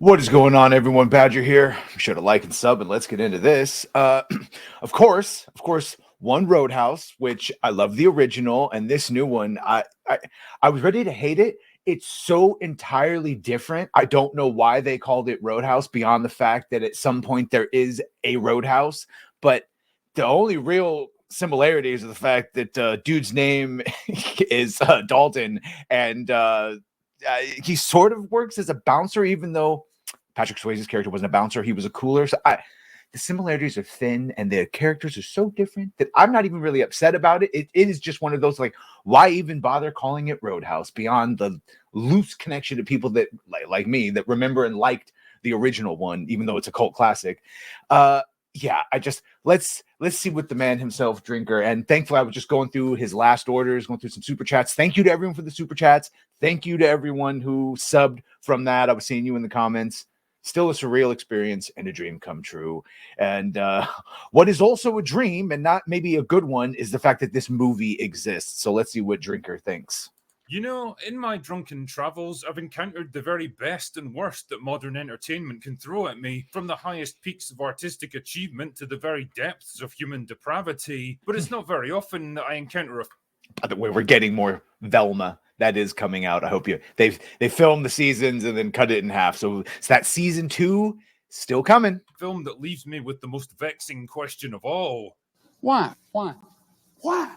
What is going on, everyone? Badger here. Be sure to like and sub, and let's get into this. Of course, one Roadhouse, which I love the original, and this new one, I was ready to hate it. It's so entirely different. I don't know why they called it Roadhouse, beyond the fact that at some point there is a Roadhouse, but the only real similarities are the fact that dude's name is Dalton, and he sort of works as a bouncer, even though Patrick Swayze's character wasn't a bouncer; he was a cooler. So the similarities are thin, and the characters are so different that I'm not even really upset about it. It is just one of those, like, why even bother calling it Roadhouse beyond the loose connection to people that like me that remember and liked the original one, even though it's a cult classic. Yeah, I just let's see what the man himself, Drinker. And thankfully, I was just going through his last orders, going through some super chats. Thank you to everyone for the super chats. Thank you to everyone who subbed from that. I was seeing you in the comments. Still a surreal experience and a dream come true. And what is also a dream, and not maybe a good one, is the fact that this movie exists. So let's see what Drinker thinks. You know, in my drunken travels, I've encountered the very best and worst that modern entertainment can throw at me, from the highest peaks of artistic achievement to the very depths of human depravity. But it's not very often that I encounter a By the way, we're getting more Velma. That is coming out. I hope they filmed the seasons and then cut it in half. So it's that season 2 still coming. film that leaves me with the most vexing question of all. Why? Why? Why?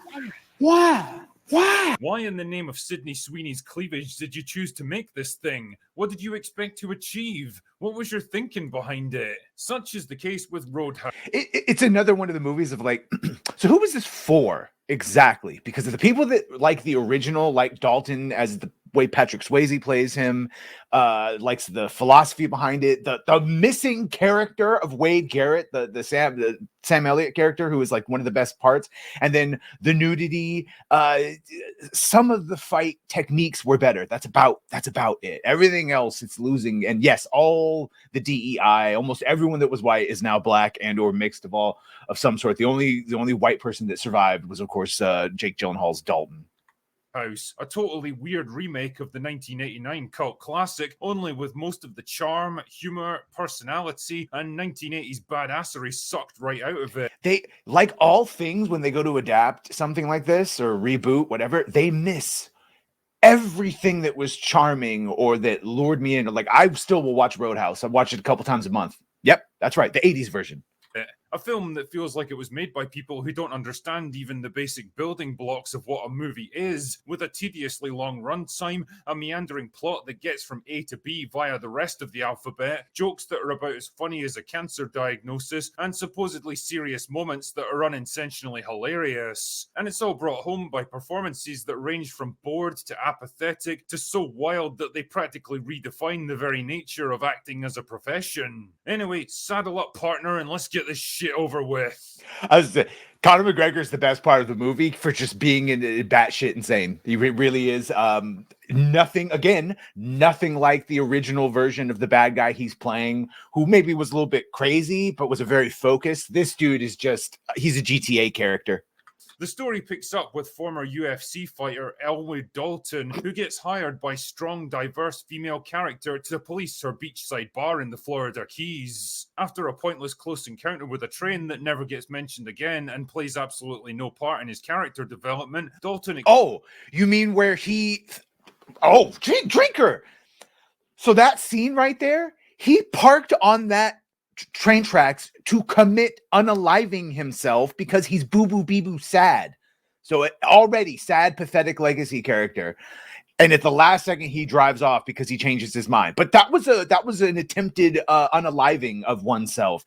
Why? Why? Why in the name of Sydney Sweeney's cleavage did you choose to make this thing? What did you expect to achieve? What was your thinking behind it? Such is the case with Roadhouse. It's another one of the movies of like, so who was this for exactly? Because of the people that like the original, like Dalton as the way Patrick Swayze plays him, likes the philosophy behind it, the missing character of Wade Garrett, the Sam Elliott character, who is like one of the best parts, and then the nudity. Some of the fight techniques were better. That's about it. Everything else, it's losing. And yes, all the DEI, almost everyone that was white is now black and or mixed of some sort. The only white person that survived was, of course, Jake Gyllenhaal's Dalton. A totally weird remake of the 1989 cult classic, only with most of the charm, humor, personality, and 1980s badassery sucked right out of it. They, like all things, when they go to adapt something like this or reboot, whatever, they miss everything that was charming or that lured me in. Like, I still will watch Roadhouse. I watch it a couple times a month. Yep, that's right, the 80s version. A film that feels like it was made by people who don't understand even the basic building blocks of what a movie is, with a tediously long runtime, a meandering plot that gets from A to B via the rest of the alphabet, jokes that are about as funny as a cancer diagnosis, and supposedly serious moments that are unintentionally hilarious. And it's all brought home by performances that range from bored to apathetic to so wild that they practically redefine the very nature of acting as a profession. Anyway, saddle up, partner, and let's get this shit over with. I was Conor McGregor is the best part of the movie for just being in batshit insane. He really is. Nothing like the original version of the bad guy he's playing, who maybe was a little bit crazy, but was a very focused. This dude is he's a GTA character. The story picks up with former UFC fighter Elwood Dalton, who gets hired by strong, diverse female character to police her beachside bar in the Florida Keys. After a pointless close encounter with a train that never gets mentioned again and plays absolutely no part in his character development, Dalton... Oh, you mean where he... Oh, Drinker! So that scene right there, he parked on that train tracks to commit unaliving himself because he's boo-boo bee-boo sad. So already sad, pathetic legacy character. And at the last second, he drives off because he changes his mind. But that was an attempted unaliving of oneself.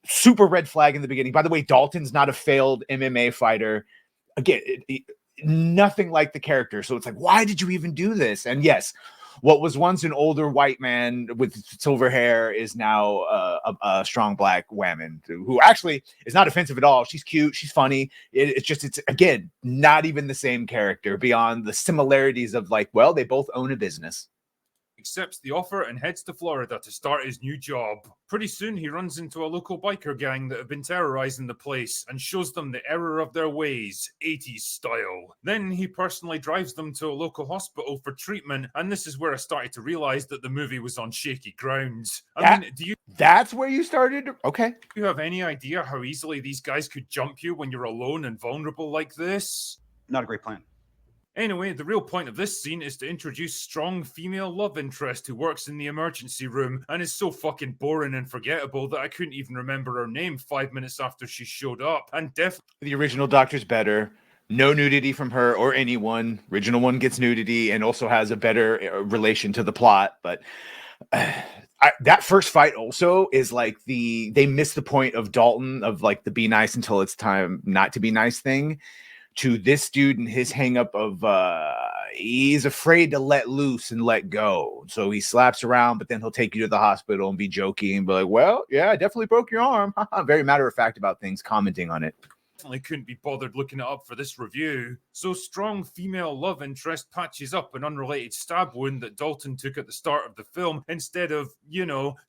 Super red flag in the beginning. By the way, Dalton's not a failed MMA fighter. Again, nothing like the character. So it's like, why did you even do this? And yes, what was once an older white man with silver hair is now a strong black woman who actually is not offensive at all. She's cute. She's funny. It's again, not even the same character beyond the similarities of like, well, they both own a business. accepts the offer and heads to Florida to start his new job. Pretty soon, he runs into a local biker gang that have been terrorizing the place and shows them the error of their ways, 80s style. Then he personally drives them to a local hospital for treatment, and this is where I started to realize that the movie was on shaky grounds. That's where you started? Okay. Do you have any idea how easily these guys could jump you when you're alone and vulnerable like this? Not a great plan. Anyway, the real point of this scene is to introduce strong female love interest who works in the emergency room and is so fucking boring and forgettable that I couldn't even remember her name 5 minutes after she showed up. And the original Doctor's better. No nudity from her or anyone. Original one gets nudity and also has a better relation to the plot. But that first fight also is like they miss the point of Dalton of like the be nice until it's time not to be nice thing. To this dude and his hang up of he's afraid to let loose and let go. So he slaps around, but then he'll take you to the hospital and be jokey and be like, well, yeah, I definitely broke your arm. Very matter of fact about things, commenting on it. Couldn't be bothered looking it up for this review. So strong female love interest patches up an unrelated stab wound that Dalton took at the start of the film instead of,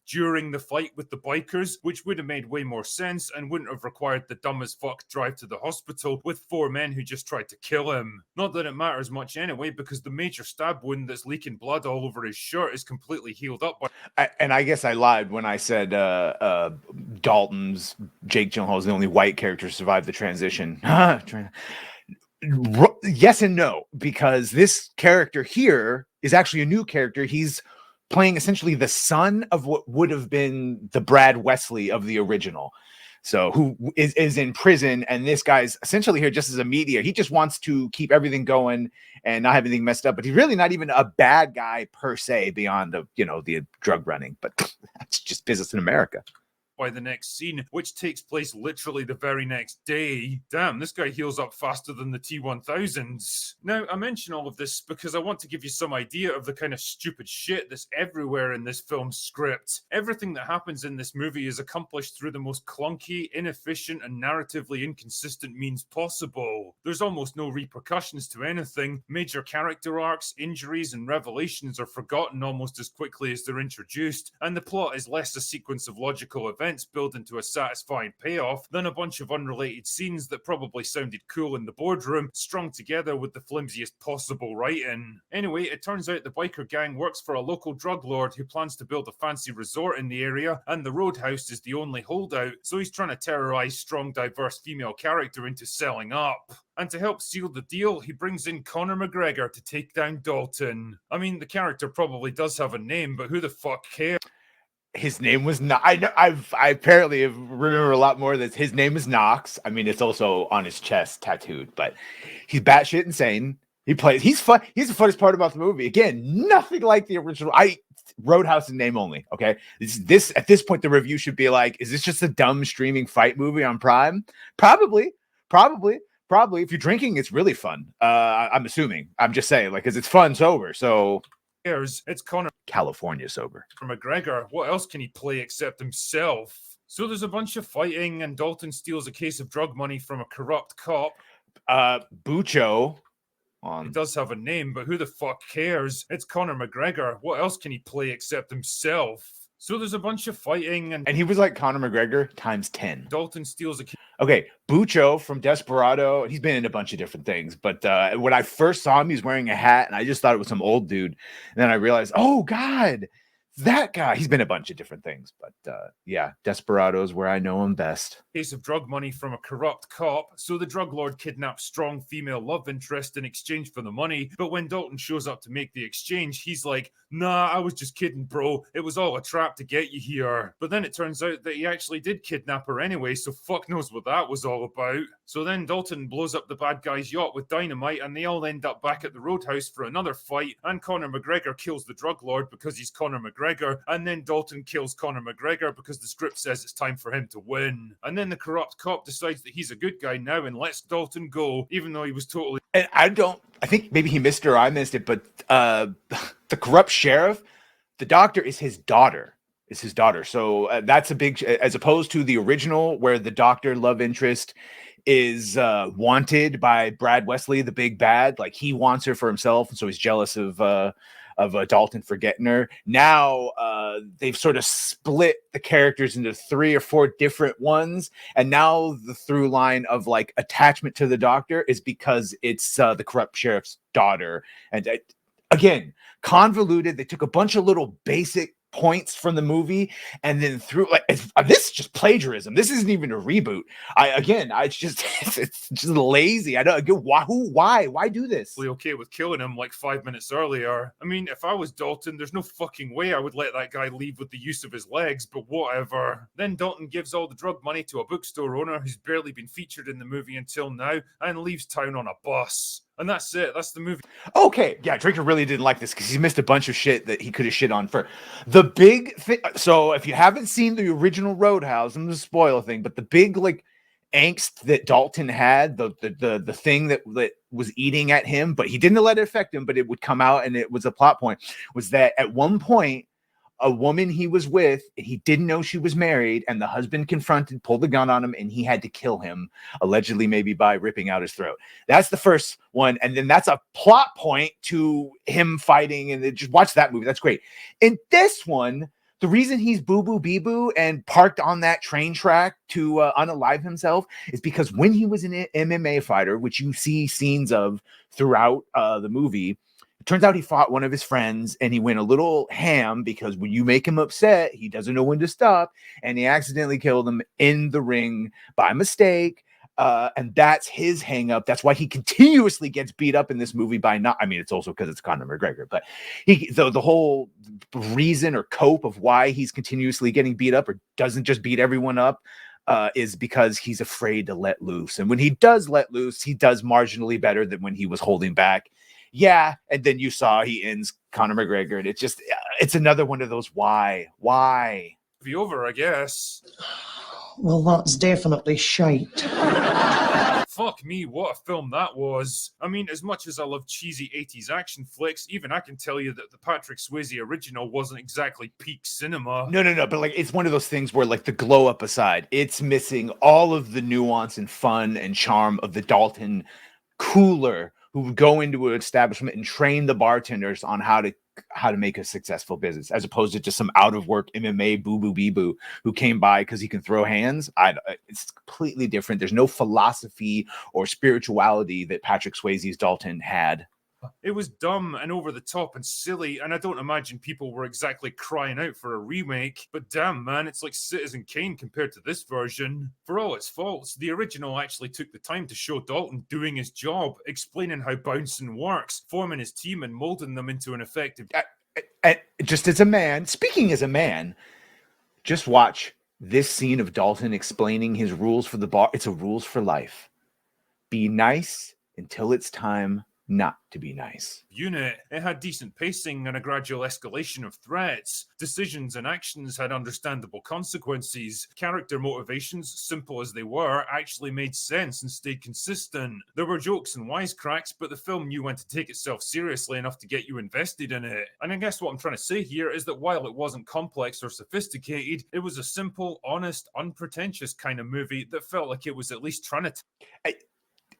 during the fight with the bikers, which would have made way more sense and wouldn't have required the dumb as fuck drive to the hospital with 4 men who just tried to kill him. Not that it matters much anyway, because the major stab wound that's leaking blood all over his shirt is completely healed up. And I guess I lied when I said Dalton's Jake Gyllenhaal is the only white character to survive the transition. Yes and no, because this character here is actually a new character. He's playing essentially the son of what would have been the Brad Wesley of the original. So who is in prison, and this guy's essentially here just as a media. He just wants to keep everything going and not have anything messed up. But he's really not even a bad guy per se beyond the drug running. But that's just business in America. By the next scene, which takes place literally the very next day. Damn, this guy heals up faster than the T-1000s. Now, I mention all of this because I want to give you some idea of the kind of stupid shit that's everywhere in this film's script. Everything that happens in this movie is accomplished through the most clunky, inefficient, and narratively inconsistent means possible. There's almost no repercussions to anything. Major character arcs, injuries, and revelations are forgotten almost as quickly as they're introduced, and the plot is less a sequence of logical events build into a satisfying payoff than a bunch of unrelated scenes that probably sounded cool in the boardroom, strung together with the flimsiest possible writing. Anyway, it turns out the biker gang works for a local drug lord who plans to build a fancy resort in the area, and the Roadhouse is the only holdout, so he's trying to terrorize strong, diverse female character into selling up. And to help seal the deal, he brings in Conor McGregor to take down Dalton. I mean, the character probably does have a name, but who the fuck cares? His name was not. I know. I apparently remember a lot more. That his name is Knox. I mean, it's also on his chest tattooed. But he's batshit insane. He's fun. He's the funnest part about the movie. Again, nothing like the original. Roadhouse in name only. Okay. This at this point, the review should be like, is this just a dumb streaming fight movie on Prime? Probably. If you're drinking, it's really fun. I'm assuming. I'm just saying, like, because it's fun sober. So. It's Conor California sober. McGregor. What else can he play except himself? So there's a bunch of fighting, and Dalton steals a case of drug money from a corrupt cop. Bucho. He does have a name, but who the fuck cares? It's Conor McGregor. What else can he play except himself? So there's a bunch of fighting, and he was like Conor McGregor times 10. Dalton steals a... Okay, Bucho from Desperado. He's been in a bunch of different things, but when I first saw him, he was wearing a hat, and I just thought it was some old dude. And then I realized, oh, God, that guy. He's been a bunch of different things, but yeah, Desperado is where I know him best. Case of drug money from a corrupt cop, so the drug lord kidnaps strong female love interest in exchange for the money, but when Dalton shows up to make the exchange, he's like, nah, I was just kidding, bro. It was all a trap to get you here. But then it turns out that he actually did kidnap her anyway, so fuck knows what that was all about. So then Dalton blows up the bad guy's yacht with dynamite, and they all end up back at the Roadhouse for another fight, and Conor McGregor kills the drug lord because he's Conor McGregor, and then Dalton kills Conor McGregor because the script says it's time for him to win. And then the corrupt cop decides that he's a good guy now and lets Dalton go, even though he was totally... And I think maybe he missed it or I missed it, but the corrupt sheriff, the doctor is his daughter. So that's a big, as opposed to the original where the doctor love interest is wanted by Brad Wesley, the big bad. Like he wants her for himself, and so he's jealous of Dalton forgetting her. Now they've sort of split the characters into 3 or 4 different ones, and now the through line of like attachment to the doctor is because it's the corrupt sheriff's daughter. And again, convoluted. They took a bunch of little basic points from the movie and then threw like this is just plagiarism. This isn't even a reboot. It's just lazy. I don't get why do this. Okay with killing him like 5 minutes earlier. I mean, if I was Dalton, there's no fucking way I would let that guy leave with the use of his legs, but whatever. Then Dalton gives all the drug money to a bookstore owner who's barely been featured in the movie until now and leaves town on a bus. And that's it. That's the movie. Okay, yeah, Drinker really didn't like this because he missed a bunch of shit that he could have shit on for. The big thing, so if you haven't seen the original Roadhouse, I'm going to spoil a thing, but the big like angst that Dalton had, the thing that was eating at him, but he didn't let it affect him, but it would come out and it was a plot point, was that at one point, a woman he was with, he didn't know she was married, and the husband pulled the gun on him, and he had to kill him, allegedly maybe by ripping out his throat. That's the first one, and then that's a plot point to him fighting, and just watch that movie. That's great. In this one, the reason he's boo-boo bee-boo and parked on that train track to unalive himself is because when he was an MMA fighter, which you see scenes of throughout the movie, it turns out he fought one of his friends and he went a little ham because when you make him upset, he doesn't know when to stop, and he accidentally killed him in the ring by mistake. And that's his hang up. That's why he continuously gets beat up in this movie it's also because it's Conor McGregor, but the whole reason or cope of why he's continuously getting beat up or doesn't just beat everyone up is because he's afraid to let loose. And when he does let loose, he does marginally better than when he was holding back. Yeah, and then you saw he ends Conor McGregor, and it's another one of those why? Be over, I guess. Well, that's definitely shite. Fuck me, what a film that was. I mean, as much as I love cheesy 80s action flicks, even I can tell you that the Patrick Swayze original wasn't exactly peak cinema. No, but like it's one of those things where like the glow up aside, it's missing all of the nuance and fun and charm of the Dalton cooler who would go into an establishment and train the bartenders on how to make a successful business, as opposed to just some out of work MMA boo-boo bee-boo who came by because he can throw hands. It's completely different. There's no philosophy or spirituality that Patrick Swayze's Dalton had. It was dumb and over the top and silly, and I don't imagine people were exactly crying out for a remake, but damn man, it's like Citizen Kane compared to this version. For all its faults, the original actually took the time to show Dalton doing his job, explaining how bouncing works, forming his team and molding them into an effective... Just as a man, speaking as a man, just watch this scene of Dalton explaining his rules for the bar. It's a rules for life. Be nice until it's time not to be nice. Unit. It had decent pacing and a gradual escalation of threats. Decisions and actions had understandable consequences. Character motivations, simple as they were, actually made sense and stayed consistent. There were jokes and wisecracks, but the film knew when to take itself seriously enough to get you invested in it. And I guess what I'm trying to say here is that while it wasn't complex or sophisticated, it was a simple, honest, unpretentious kind of movie that felt like it was at least trying to...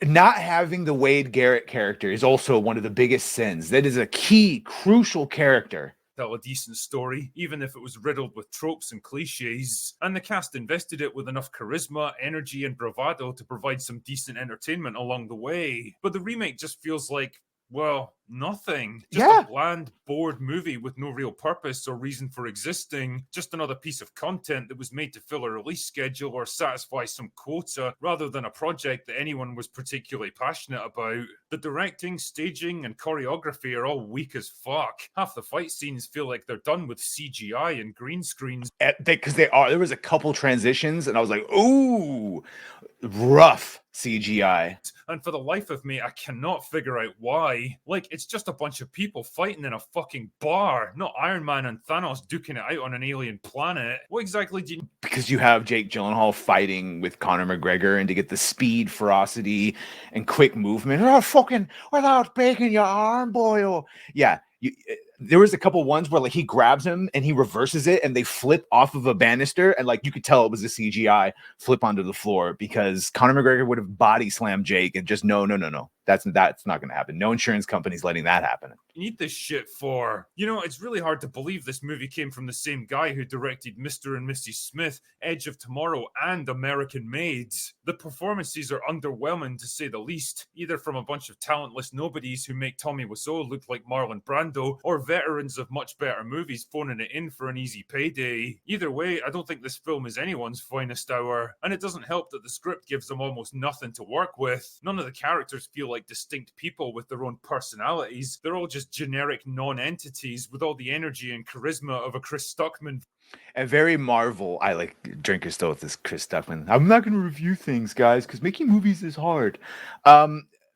Not having the Wade Garrett character is also one of the biggest sins. That is a key, crucial character. Tell a decent story, even if it was riddled with tropes and cliches. And the cast invested it with enough charisma, energy, and bravado to provide some decent entertainment along the way. But the remake just feels like, well, nothing. Just a bland, bored movie with no real purpose or reason for existing. Just another piece of content that was made to fill a release schedule or satisfy some quota, rather than a project that anyone was particularly passionate about. The directing, staging, and choreography are all weak as fuck. Half the fight scenes feel like they're done with CGI and green screens. Because they are. There was a couple transitions, and I was like, ooh, rough CGI. And for the life of me, I cannot figure out why. Like, it's just a bunch of people fighting in a fucking bar, not Iron Man and Thanos duking it out on an alien planet. What exactly do you... Because you have Jake Gyllenhaal fighting with Conor McGregor, and to get the speed, ferocity, and quick movement, fucking without breaking your arm, boy. Yeah, there was a couple ones where like he grabs him and he reverses it and they flip off of a banister and like you could tell it was a CGI flip onto the floor because Conor McGregor would have body slammed Jake and just no. That's not going to happen. No insurance company's letting that happen. You need this shit for. You know, it's really hard to believe this movie came from the same guy who directed Mr. and Mrs. Smith, Edge of Tomorrow, and American Maids. The performances are underwhelming to say the least, either from a bunch of talentless nobodies who make Tommy Wiseau look like Marlon Brando, or veterans of much better movies phoning it in for an easy payday. Either way, I don't think this film is anyone's finest hour, and it doesn't help that the script gives them almost nothing to work with. None of the characters feel like distinct people with their own personalities. They're all just generic non-entities with all the energy and charisma of a Chris Stuckman. And very Marvel. I like Drinker still with this Chris Stuckman. I'm not going to review things, guys, because making movies is hard.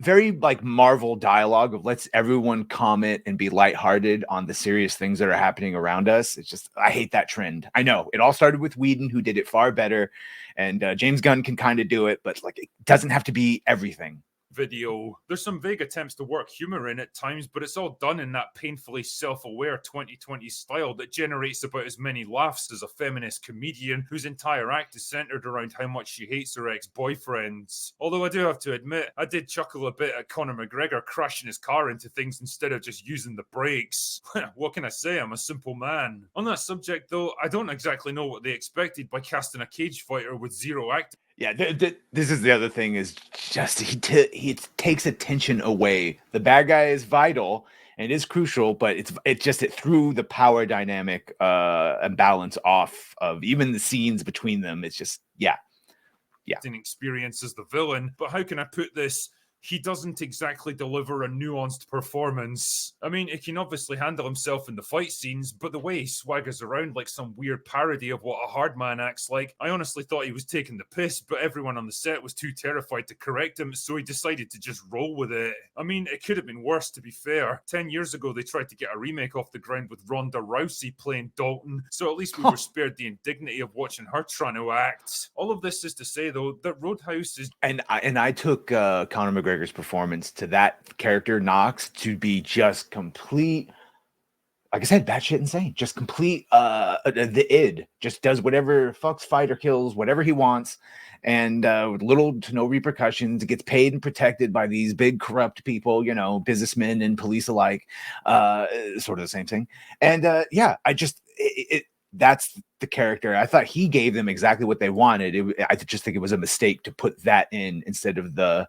Very like Marvel dialogue of let's everyone comment and be lighthearted on the serious things that are happening around us. It's just, I hate that trend. I know it all started with Whedon, who did it far better. And James Gunn can kind of do it, but like it doesn't have to be everything. Video. There's some vague attempts to work humor in at times, but it's all done in that painfully self-aware 2020 style that generates about as many laughs as a feminist comedian whose entire act is centered around how much she hates her ex-boyfriends. Although I do have to admit, I did chuckle a bit at Conor McGregor crashing his car into things instead of just using the brakes. What can I say? I'm a simple man. On that subject though, I don't exactly know what they expected by casting a cage fighter with zero acting. Yeah, this is the other thing is just he takes attention away. The bad guy is vital and is crucial, but it threw the power dynamic and balance off of even the scenes between them. It's just yeah. Experience as the villain, but how can I put this? He doesn't exactly deliver a nuanced performance. I mean, he can obviously handle himself in the fight scenes, but the way he swaggers around like some weird parody of what a hard man acts like, I honestly thought he was taking the piss, but everyone on the set was too terrified to correct him, so he decided to just roll with it. I mean, it could have been worse, to be fair. 10 years ago, they tried to get a remake off the ground with Ronda Rousey playing Dalton, so at least we were spared the indignity of watching her trying to act. All of this is to say, though, that Roadhouse is... And I took Conor McGregor's performance to that character Knox to be just complete, like I said, batshit insane, just complete the id, just does whatever, fucks, fight, or kills whatever he wants, and with little to no repercussions, gets paid and protected by these big corrupt people, you know, businessmen and police alike, sort of the same thing. And yeah, I just that's the character. I thought he gave them exactly what they wanted. I just think it was a mistake to put that in instead of the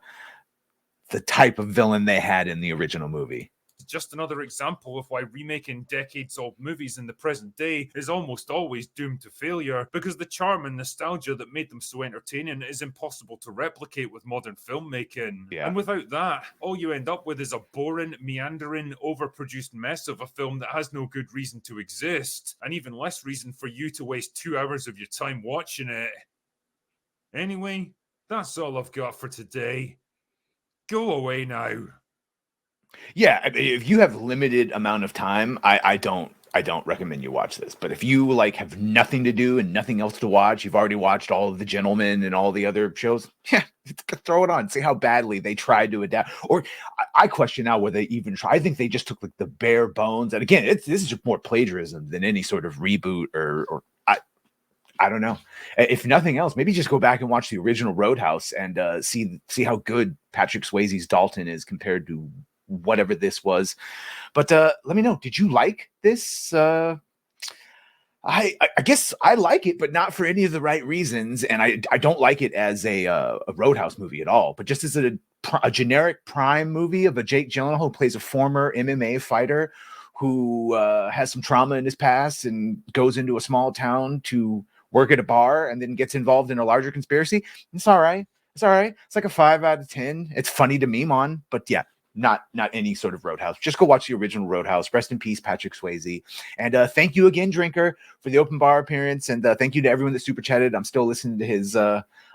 type of villain they had in the original movie. Just another example of why remaking decades-old movies in the present day is almost always doomed to failure, because the charm and nostalgia that made them so entertaining is impossible to replicate with modern filmmaking. Yeah. And without that, all you end up with is a boring, meandering, overproduced mess of a film that has no good reason to exist, and even less reason for you to waste 2 hours of your time watching it. Anyway, that's all I've got for today. Go away now. Yeah, I mean, if you have limited amount of time, I don't recommend you watch this. But if you like have nothing to do and nothing else to watch, you've already watched all of The Gentleman and all the other shows, yeah, throw it on. See how badly they tried to adapt. Or I question now whether they even try. I think they just took like the bare bones. And again, this is just more plagiarism than any sort of reboot or I don't know. If nothing else, maybe just go back and watch the original Roadhouse and see how good Patrick Swayze's Dalton is compared to whatever this was. But let me know, did you like this? I guess I like it, but not for any of the right reasons. And I don't like it as a Roadhouse movie at all, but just as a generic prime movie of a Jake Gyllenhaal who plays a former MMA fighter who has some trauma in his past and goes into a small town to work at a bar and then gets involved in a larger conspiracy. It's all right. It's all right. It's like a 5 out of 10. It's funny to meme on, but yeah, not any sort of Roadhouse. Just go watch the original Roadhouse. Rest in peace, Patrick Swayze. And thank you again, Drinker, for the open bar appearance. And thank you to everyone that super chatted. I'm still listening to his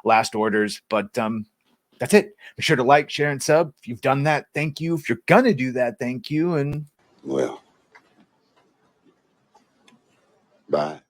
last orders, but that's it. Be sure to like, share, and sub. If you've done that, thank you. If you're gonna do that, thank you. And Well, bye.